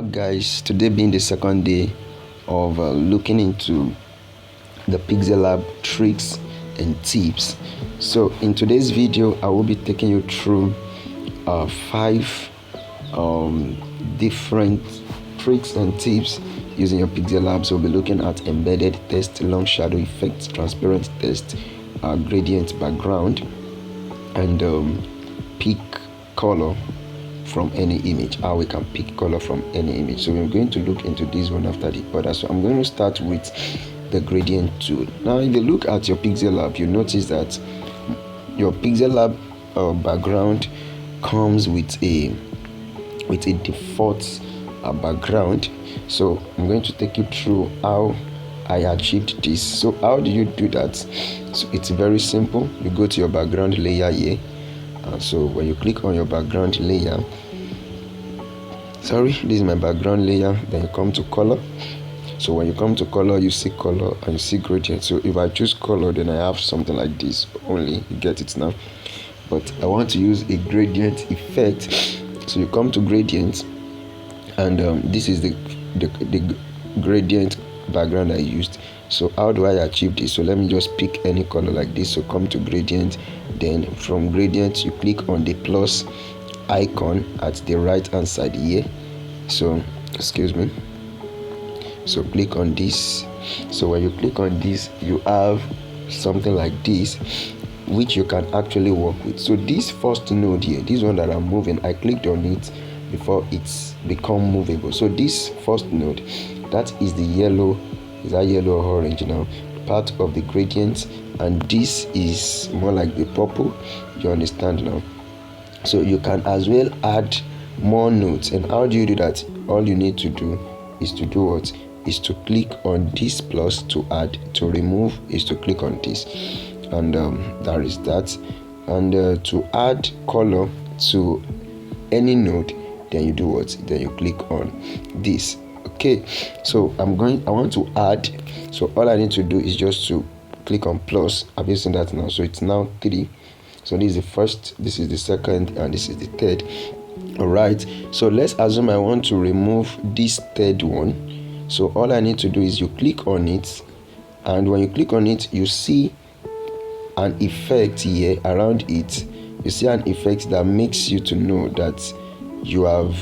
up, guys? Today being the second day of looking into the Pixellab tricks and tips. So in today's video I will be taking you through 5 different tricks and tips using your Pixellab. So we'll be looking at embedded test, long shadow effects, transparent test, gradient background, and pick color from any image, how we can pick color from any image. So we're going to look into this one after the other. So I'm going to start with the gradient tool. Now if you look at your Pixellab, you notice that your Pixellab background comes with a default background. So I'm going to take you through how I achieved this. So how do you do that? So it's very simple. You go to your background layer here. So when you click on your background layer, this is my background layer, then you come to color. So when you come to color, you see color and you see gradient. So if I choose color, then I have something like this only. You get it now. But I want to use a gradient effect. So you come to gradient, and this is the gradient background I used. So how do I achieve this? So let me just pick any color like this. So come to gradient, then from gradient you click on the plus icon at the right hand side here. So excuse me, so click on this. So when you click on this, you have something like this which you can actually work with. So this first node here, this one that I'm moving, I clicked on it before it's become movable. So this first node, that is the yellow, is that yellow or orange now, part of the gradient, and this is more like the purple. You understand now? So you can as well add more nodes. And how do you do that? All you need to do is to do what? Is to click on this plus to add. To remove is to click on this, and that is that. And to add color to any node, then you do what? Then you click on this. Okay, so I want to add. So all I need to do is just to click on plus. I've used that now, so it's now 3. So this is the first, this is the second, and this is the third. All right, so let's assume I want to remove this third one. So all I need to do is you click on it, and when you click on it, you see an effect here around it. You see an effect that makes you to know that you have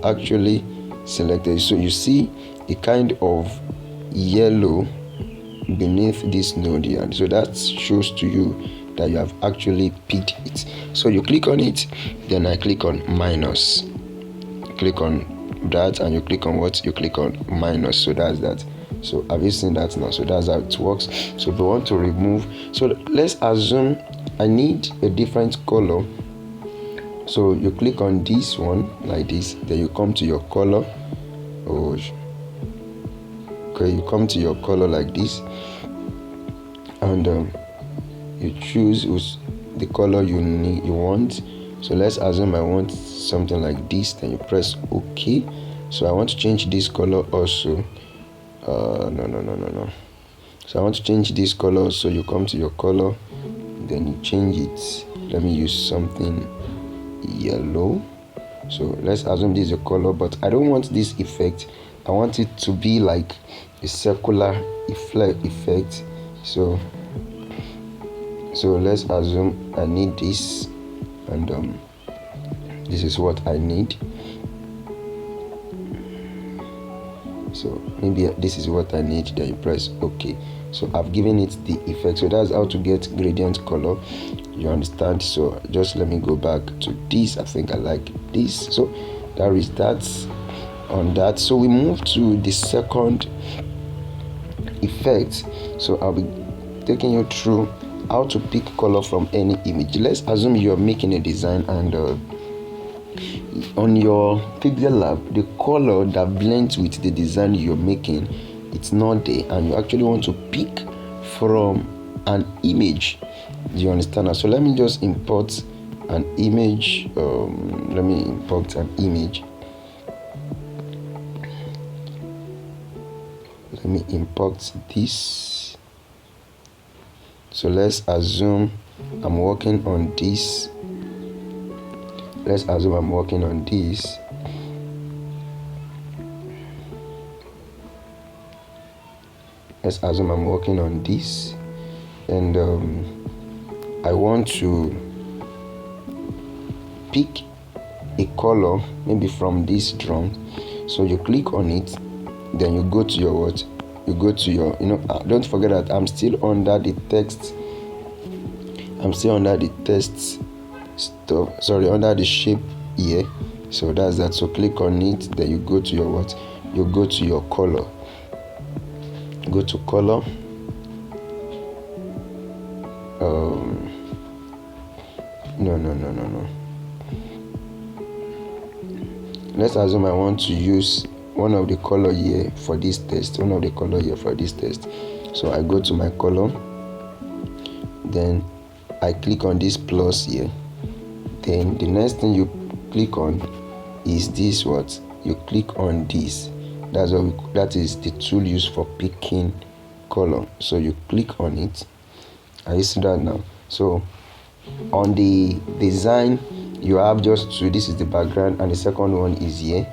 actually selected. So you see a kind of yellow beneath this node here, so that shows to you that you have actually picked it. So you click on it, then I click on minus, click on that, and you click on what? You click on minus. So that's that. So have you seen that now? So that's how it works. So if we want to remove, so let's assume I need a different color. So you click on this one like this, then you come to your color. Okay, you come to your color like this, and you choose the color you want. So let's assume I want something like this, then you press OK. So I want to change this color also. No. So I want to change this color. So you come to your color, then you change it. Let me use something yellow. So let's assume this is a color, but I don't want this effect. I want it to be like a circular effect. So let's assume I need this, and this is what I need. So maybe this is what I need, then you press OK. So I've given it the effect. So that's how to get gradient color. You understand? So just let me go back to this. I think I like this. So there is that on that. So we move to the second effect. So I'll be taking you through how to pick color from any image. Let's assume you're making a design, and on your Pixellab, the color that blends with the design you're making, it's not there, and you actually want to pick from an image. Do you understand? So let me just import an image. Let me import an image. Let me import this. So let's assume I'm working on this let's assume I'm working on this. Let's assume I'm working on this, and I want to pick a color, maybe from this drum. So you click on it, then you go to your what? You go to your, don't forget that I'm still under the text. I'm still under the text stuff. Sorry, under the shape here. So that's that. So click on it, then you go to your what? You go to your color. Go to color. No. Let's assume I want to use one of the color here for this test. So I go to my color, then I click on this plus here. Then the next thing you click on is this what? You click on this. That is the tool used for picking color. So you click on it. Are you see that now? So on the design, you have just two. This is the background, and the second one is here.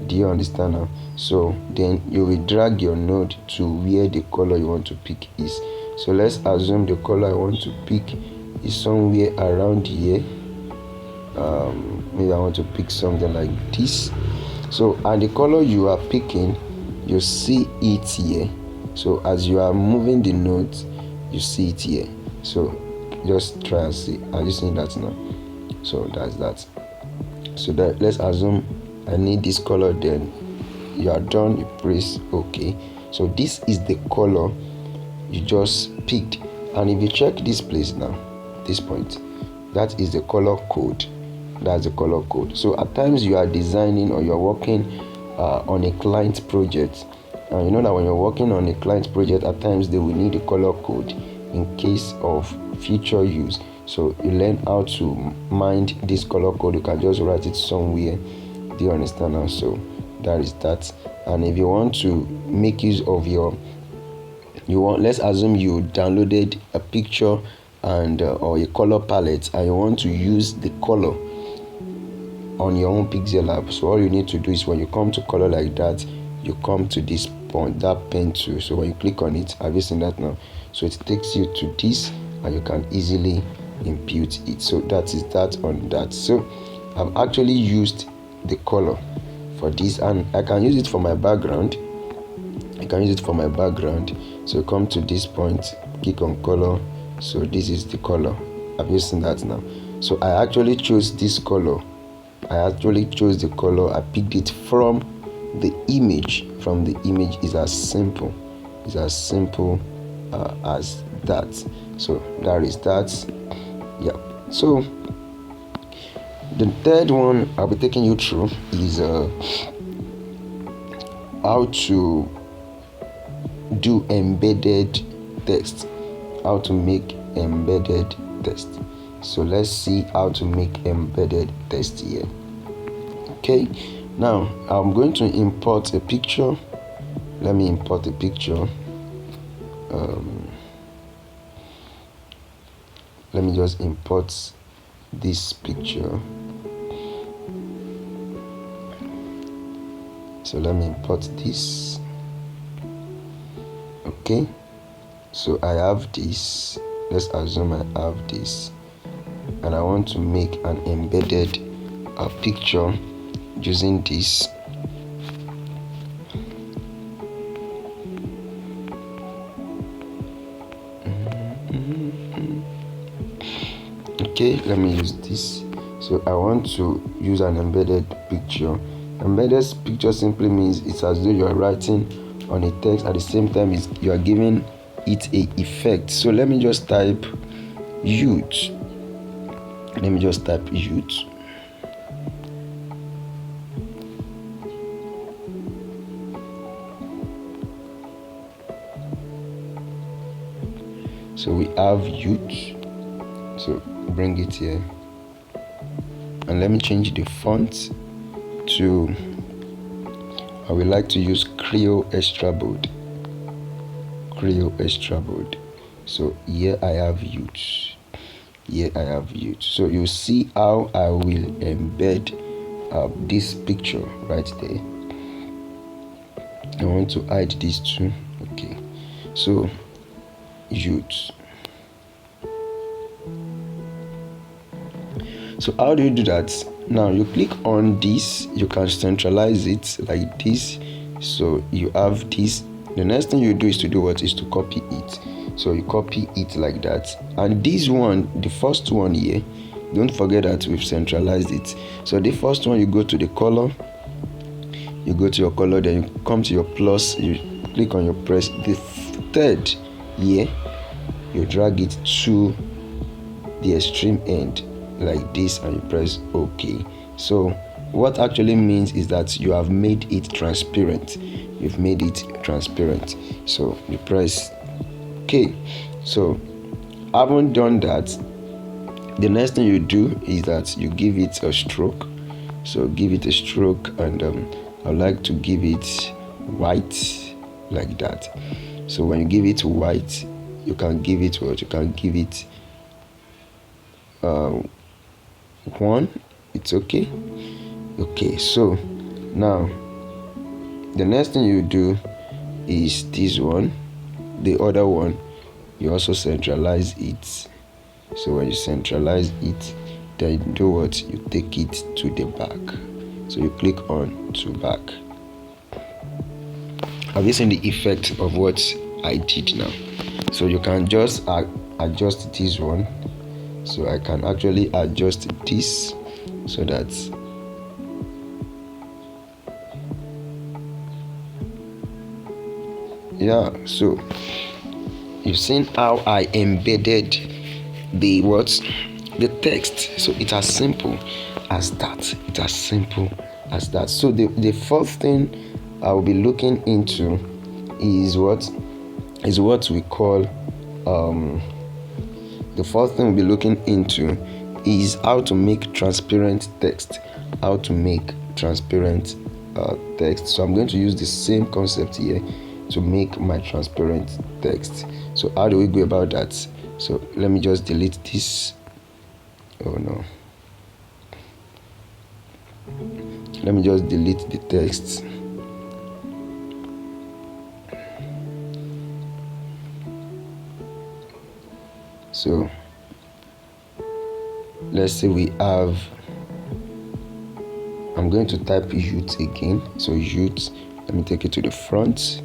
Do you understand now? So then you will drag your node to where the color you want to pick is. So let's assume the color I want to pick is somewhere around here. Maybe I want to pick something like this. So, and the color you are picking, you see it here. So as you are moving the nodes, you see it here. So just try and see. Are you seeing that now? So that's that. So that, let's assume I need this color. Then you are done. You press OK. So this is the color you just picked. And if you check this place now, this point, that is the color code. That's the color code. So at times you are designing or you are working on a client project, and you know that when you're working on a client project, at times they will need a color code in case of future use. So you learn how to mind this color code. You can just write it somewhere. Do you understand now? So that is that. And if you want to make use of let's assume you downloaded a picture and or a color palette, and you want to use the color on your own Pixellab. So all you need to do is, when you come to color like that, you come to this point, that pen tool. So when you click on it, have you seen that now? So it takes you to this, and you can easily impute it. So that is that on that. So I've actually used the color for this, and I can use it for my background. So come to this point, click on color. So this is the color. Have you seen that now? So I actually chose this color. I picked it from the image. Is as simple as that. So that is that. Yeah. So the third one I'll be taking you through is how to do embedded text. How to make embedded text. So let's see how to make embedded text here. Okay, now I'm going to import a picture. Let me import a picture. Let me just import this picture. So let me import this. Okay, so I have this. Let's assume I have this, and I want to make an embedded picture using this. Okay, let me use this. So I want to use an embedded picture. Embedded picture simply means it's as though you are writing on a text, at the same time you are giving it a effect. So let me just type youth. So we have youth. So bring it here, and let me change the font to, I would like to use Creo Extra Bold. So here I have youth. Here I have youth. So you see how I will embed this picture right there. I want to hide these two. Okay, so youth. So how do you do that? Now you click on this, you can centralize it like this. So you have this. The next thing you do is to do what is to copy it. So you copy it like that. And this one, the first one here, don't forget that we've centralized it. So the first one, you go to the color, you go to your color, then you come to your plus, you click on your press. The third here, you drag it to the extreme end like this, and you press OK. So what actually means is that you have made it transparent. You've made it transparent. So you press OK. So having done that, the next thing you do is that you give it a stroke. So give it a stroke, and I like to give it white like that. So when you give it white, you can give it what? You can give it 1. It's okay. Okay, so now the next thing you do is this one. The other one, you also centralize it. So when you centralize it, then you do what? You take it to the back. So you click on to back. Have you seen the effect of what I did now? So you can just adjust this one. So I can actually adjust this so that so you've seen how I embedded the text. So it's as simple as that. It's as simple as that. So the fourth thing I will be looking into is what we call the fourth thing we'll be looking into is how to make transparent text. How to make transparent text. So I'm going to use the same concept here to make my transparent text. So how do we go about that? So let me just delete this. Oh no. Let me just delete the text. So let's say we have, I'm going to type youth again. So youth, let me take it to the front.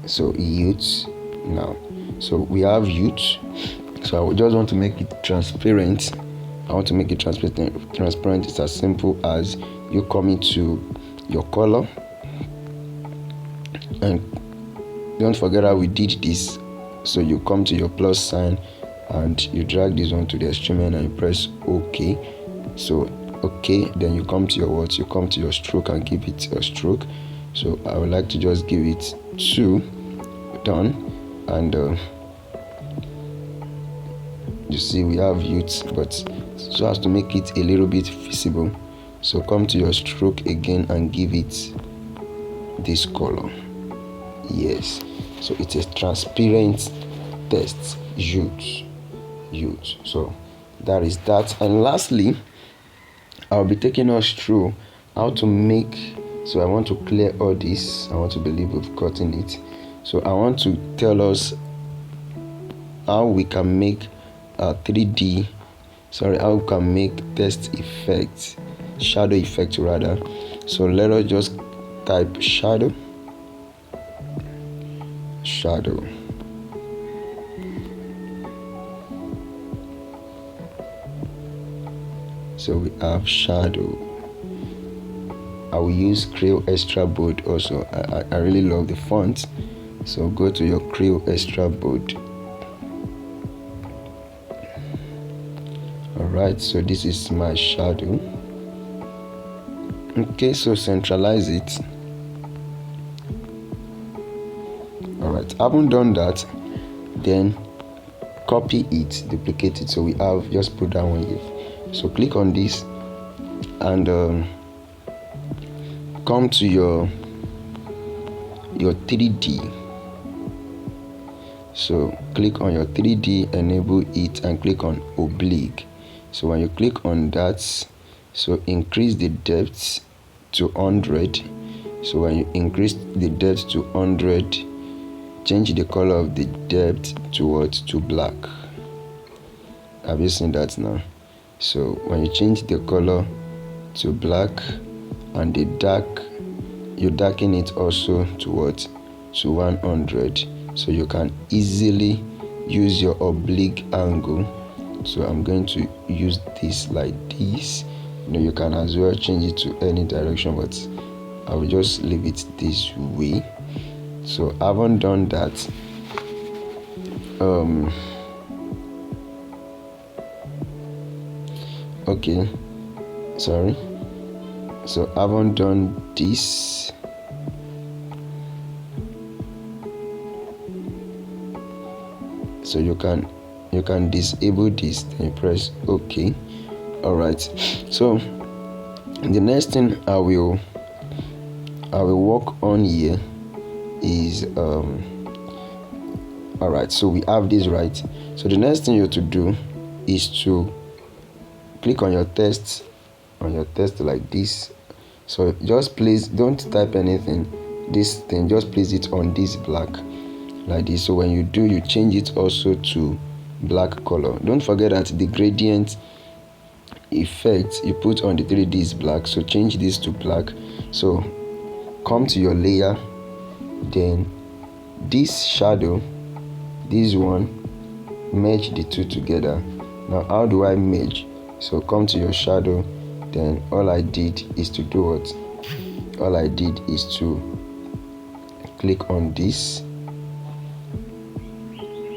So youth now. So we have youth. So I just want to make it transparent. I want to make it transparent. It's as simple as you come into your color, and don't forget how we did this. So you come to your plus sign and you drag this one to the extreme end and you press OK. So OK, then you come to your what? You come to your stroke and give it a stroke. So I would like to just give it 2. Done. And you see we have youth, but so as to make it a little bit visible, so come to your stroke again and give it this color. Yes, so it's a transparent text. Youth. So that is that. And lastly, I'll be taking us through how to make, so I want to clear all this. I want to believe we've gotten it. So I want to tell us how we can make how we can make text effect, shadow effect rather. So let us just type shadow. So we have shadow. I will use Creo Extra Bold also. I really love the font. So go to your Creo Extra Bold. Alright, so this is my shadow. Okay, so centralize it. Alright, having done that, then copy it, duplicate it. So we have, just put that one here. So click on this and come to your 3D. So click on your 3D, enable it, and click on oblique. So when you click on that, so increase the depth to 100. So when you increase the depth to 100, change the color of the depth to black. Have you seen that now? So when you change the color to black and the dark, you darken it also to 100, so you can easily use your oblique angle. So I'm going to use this like this. You can as well change it to any direction, but I will just leave it this way. So I haven't done that. Okay, sorry. So I haven't done this. So you can disable this, then you press OK. All right. So the next thing I will work on here is all right. So we have this, right? So the next thing you have to do is to click on your text like this. So just place, don't type anything, this thing, just place it on this black like this. So when you do, you change it also to black color. Don't forget that the gradient effect you put on the 3D is black, so change this to black. So come to your layer, then this shadow, this one, merge the two together. Now how do I merge? So come to your shadow, then all I did is to do what? All I did is to click on this.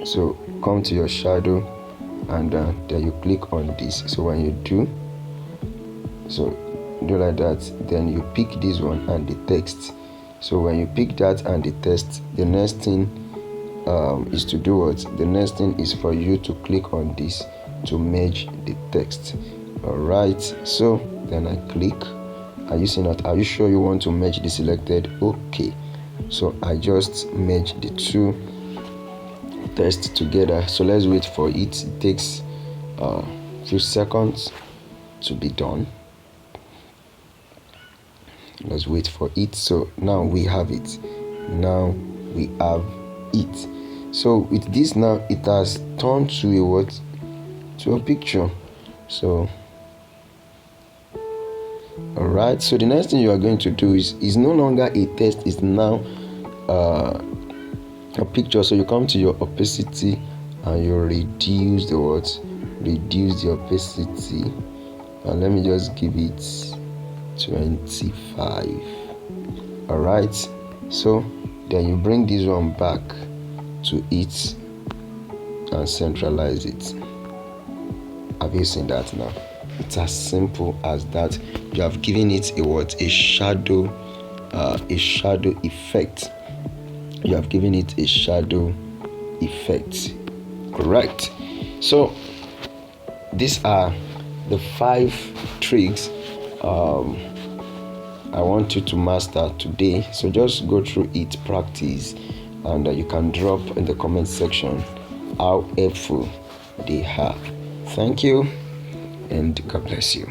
So come to your shadow, and then you click on this. So when you do like that, then you pick this one and the text. So when you pick that and the text, the next thing is to do what? The next thing is for you to click on this to merge the text. All right, so then I click. Are you seeing that? Are you sure you want to merge the selected? Okay, so I just merge the two text together. So let's wait for it. It takes a few seconds to be done. Let's wait for it. So now we have it. So with this now, it has turned to a what? To a picture. So all right, so the next thing you are going to do is no longer a text, it's now a picture. So you come to your opacity and you reduce the what? Reduce the opacity, and let me just give it 25. All right, so then you bring this one back to it and centralize it. Have you seen that now? It's as simple as that. You have given it a what? A shadow effect. You have given it a shadow effect. Correct. So these are the 5 tricks I want you to master today. So just go through it, practice, and you can drop in the comment section how helpful they are. Thank you, and God bless you.